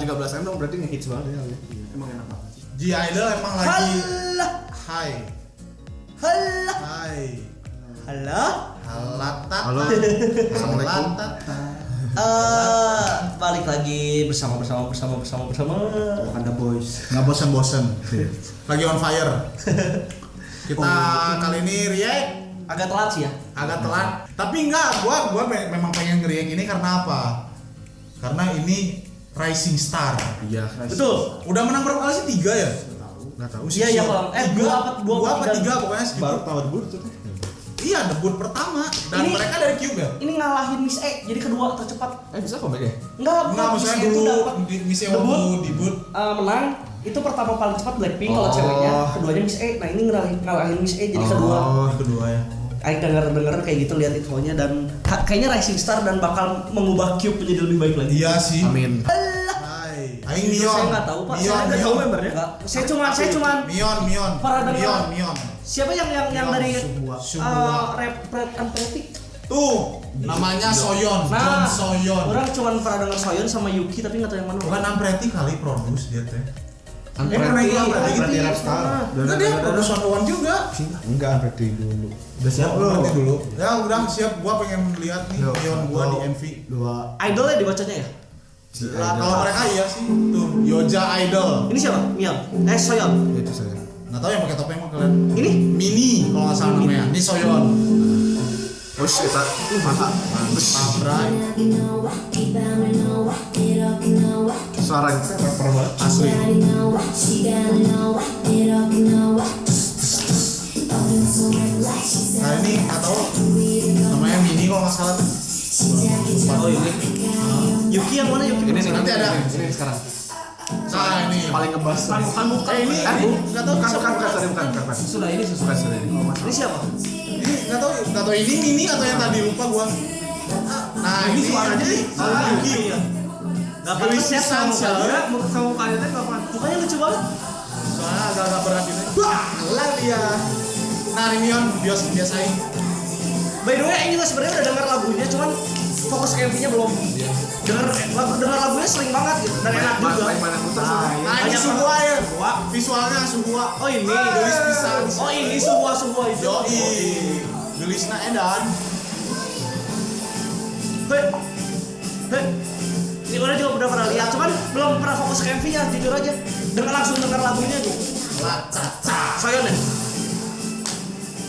13M dong berarti ngehits banget ya. Emang enak banget. G-Idol emang lagi Hai. Halo. Assalamualaikum. Balik lagi bersama Ada boys. Nggak bosen-bosen. Lagi on fire. Kita kali ini react agak telat sih ya. agak telat. Tapi enggak, gua memang pengen nge-react ini karena apa? Karena ini Rising Star. Iya. Betul. Udah menang berapa kali sih? 3 ya? Enggak tahu Iya ya kalau dua apa tiga pokoknya segitu. Baru tahun debut tuh. Iya, debut pertama dan Ini- mereka dari Cube ya? Ini ngalahin Miss E jadi kedua tercepat. Bisa comeback ya? Enggak, Maksudnya Miss E itu dulu dapat di Miss E waktu debut. menang. Itu pertama paling cepat Blackpink kalau ceweknya, keduanya Miss E. Nah, ini ngalahin Miss E jadi kedua. Kedua ya. Aing denger kayak gitu lihat infonya dan kayaknya Rising Star dan bakal mengubah Cube menjadi lebih baik lagi. Iya sih. Amin. Hai. Aing Itu Mion. saya nggak tahu, Pak. Saya nggak tahu membernya. Nggak. Saya cuman Mion. Pernah dengar. Mion. siapa yang Mion, dari Suhua. Red Athletic. Tuh, namanya Soyeon, John Nah, Soyeon. orang cuman pernah dengar Soyeon sama Yuki tapi nggak tahu yang mana. Bukan Ampreti kali produce dia teh. Ampreti rap star. Enggak dia produce One One juga. Enggak Ampreti dulu. Udah siap Ampreti dulu. Ya udah siap, gua pengen lihat nih Mion gua di MV. Idolnya dibacanya ya? Lah kalau mereka iya sih. Tuh, Yoja Idol. Ini siapa? Mion. Soyeon. Itu saya. Enggak tahu yang pakai topeng mah kalian. Ini? Mini kalau enggak salah namanya. Ini Soyeon. Oh shit, mantap. Pabrai. Suaranya rapper banget. Asli. Nah ini nggak tahu namanya Mini kalau nggak salah tuh. Oh ini. Yuki yang mana Yuki? Ini nih Nanti ada. Ini sekarang. Nah ini Paling ngebas. Bukan ini. nggak tahu Bukan. Sudah ini sesuai. Bukan sudah ini. Ini siapa? ini nggak tahu ini Mini atau yang tadi lupa gua. Nah ini suaranya nih Yuki. Gak Gelisnya Sansha. Kamu kayaknya kapan? Mukanya lucu banget. Soalnya agak-agak berat ini. Wah, lah dia. Nah ini Mion biasain. By the way, Aing juga sebenarnya udah denger lagunya, cuman fokus ke MV-nya belum. Denger lagunya sering banget gitu dan enak juga. Mana muter Nah ini semua ya. Visualnya semua. Oh ini. Gelis bisa. Oh ini semua itu. Yoi. Gelisna edan. Hei. Ini orang juga udah pernah lihat, cuman belum pernah fokus ke MV-nya, jujur aja. Langsung denger lagunya gitu. La caca. Soyeon ya?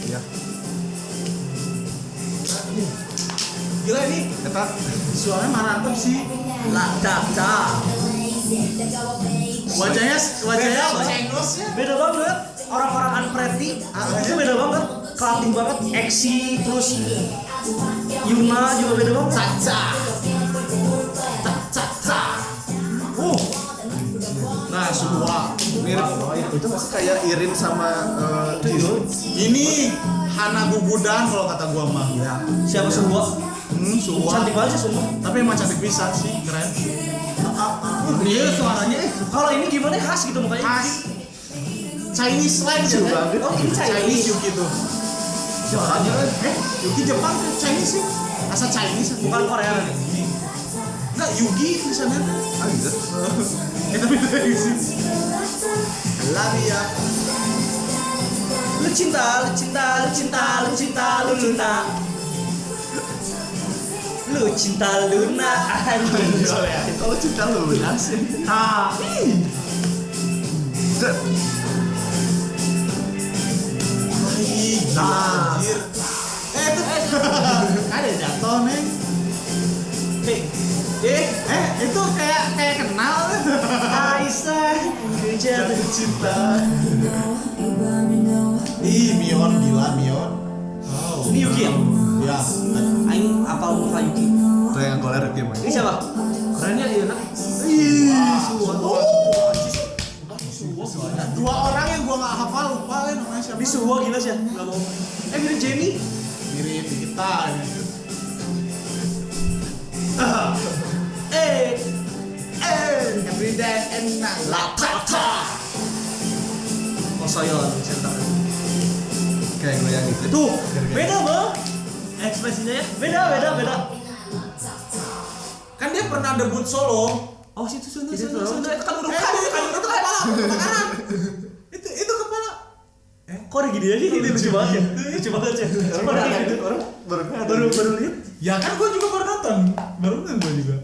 Iya. Gila ini. Eta Visualnya mantap sih. La caca. Wajahnya Beda, cengos ya. Beda banget. Orang-orang Unpretty itu beda banget. Kreatif banget, Exi terus Yuna juga beda banget. Caca. Caca. Nah, semua mirip. Itu masih kayak Irin sama Jisoo. ini Hana Gugudan kalau kata gua mah. Ya. Siapa semua? Suwa. Cantik banget sih semua. Tapi emang cantik bisa sih, keren. Iya suaranya. Kalau ini gimana khas gitu mukanya? Khas. Chinese slang ya kan? Oh, ini Chinese. Yuki tuh. Suaranya Yuki Jepang kan Chinese sih. Asal Chinese Bukan Korea kan? Enggak, Yuki tulisannya. Ah gitu. Tapi dari sini. Lari ya. Lu cinta. Lu cinta Luna anjing. Kalau cinta lu sih. Nah, Set. Nah, anjir. Itu ada jatuh neng. Itu kayak kenal. Aisyah, ku jatuh cinta. Ih, Mion gila Mion. Ini Yuki ya? Ya. Aing apal muka Yuki. Tuh yang koler game Ini siapa? Kerennya iya nak. Dua orang yang gua nggak hafal lupa kan namanya siapa? Ini Suho gila sih ya. Enggak mau. Mirip Jenny. Mirip kita. Everyday and night. La ta ta. Oh Soyeon center. kayak goyang gitu. Tuh, beda bang. Ekspresinya ya? Beda. Kan dia pernah debut solo Oh situ sana Itu sana tuh. sana itu kan udah Itu kepala, kebakaran. Itu kepala. Kok ada gini aja? Ini lucu banget ya. Lucu banget ya. Coba ada gitu. orang Baru lihat. Ya kan gue juga baru nonton. Baru nonton gue juga.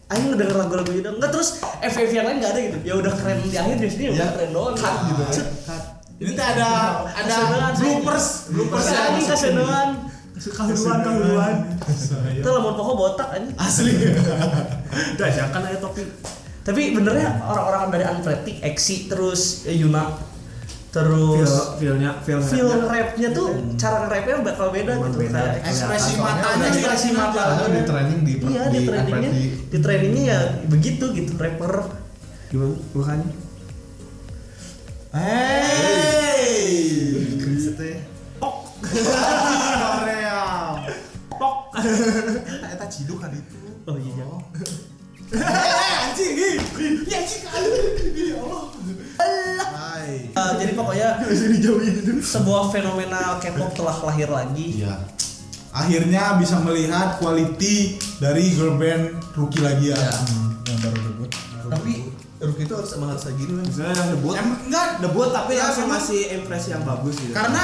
Ayo ngedenger lagu-lagu gitu. Enggak terus FF yang lain enggak ada gitu. Ya udah keren di akhir di sini Ya. udah keren doang. Cut gitu. Cut. Ini tuh ada bloopers Ya ini kesenangan. kahuluan. Itu lemon pokok botak aja. Asli. Dajakan aja topi. Tapi benernya orang-orang dari Unpretty, Exi terus Yuna terus Feel feel rapnya tuh cara nge-rapnya bakal beda gitu. Beda. Kayak Ekspresi Soalnya matanya, udah- ekspresi mata. Soalnya di training di iya di trainingnya Unpretty. di trainingnya ya begitu gitu rapper. Gimana bukannya? Hey. Maksudnya Korea. Pok. Eta ciduk kan itu. Oh iya. Anjing. Ya anjing. Ya Allah. Hai. Jadi pokoknya sebuah fenomena K-pop telah lahir lagi. iya. Akhirnya bisa melihat quality dari girl band Rookie lagi ya. Yang baru debut. Tapi Rookie itu harus emang harus kayak gini kan. Misalnya yang debut. Enggak Debut tapi Ya, langsung memang- ngasih impresi yang bagus gitu. karena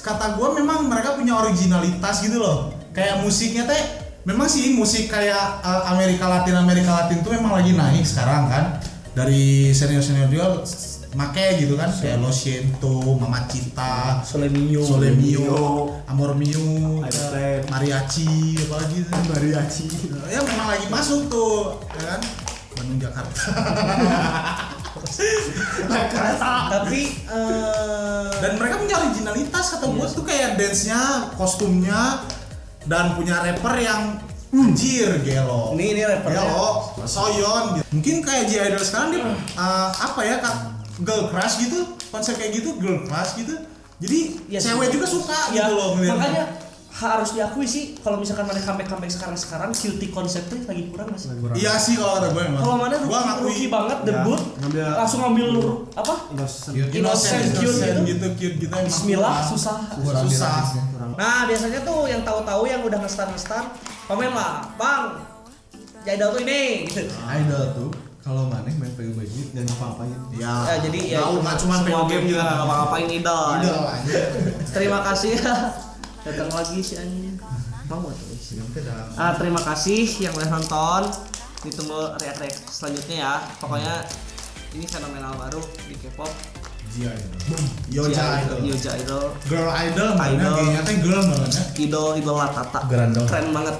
kata gue memang mereka punya originalitas gitu loh. Kayak musiknya teh memang sih musik kayak Amerika Latin tuh memang lagi naik sekarang kan. Dari senior juga make gitu kan kayak Lo Siento, Mamacita, Solemio. Amor Mio, Airplane. Mariachi, apalagi tuh. Mariachi. Ya memang lagi masuk tuh, ya kan? Bandung Jakarta. Tapi Dan mereka punya originalitas kata gue tuh kayak dance-nya, kostumnya, dan punya rapper yang anjir gelo. ini rappernya. Gelo, Soyeon gitu. Mungkin kayak J-Idol sekarang dia apa ya kak girl crush gitu, konsep kayak gitu girl crush gitu. Jadi Iya sih. cewek juga suka Ya, gitu loh ngeliatnya. makanya harus diakui sih kalau misalkan mana comeback sekarang cutie konsepnya lagi kurang nggak sih? Iya sih kalau kata gue emang. Kalau mana Gua ngakui rookie banget debut ngambil- langsung ngambil apa? Innocent, cute gitu. cute gitu emang Bismillah kurang. susah. Susah. Nah biasanya tuh yang tahu-tahu yang udah nge-start komen lah, bang. J-Idol tuh ini gitu. Idol tuh kalau maneh main PUBG dan ngapa-ngapain. Ya, Ya, jadi ya nggak cuma semua game juga nggak ngapa-ngapain idol. Idol aja. Terima kasih ya. Datang lagi si anjing. Mau tuh. Terima kasih yang udah nonton. Ditunggu reaksi selanjutnya ya. Pokoknya ini fenomenal baru di K-pop. Yoja Idol. Yoja Idol. Girl Idol, mana Idol. kayaknya teh girl banget. Idol Latata. Gerandol. Keren banget.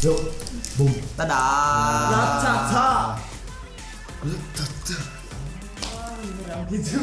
Yuk, boom. Dadah. Latata. Gitu.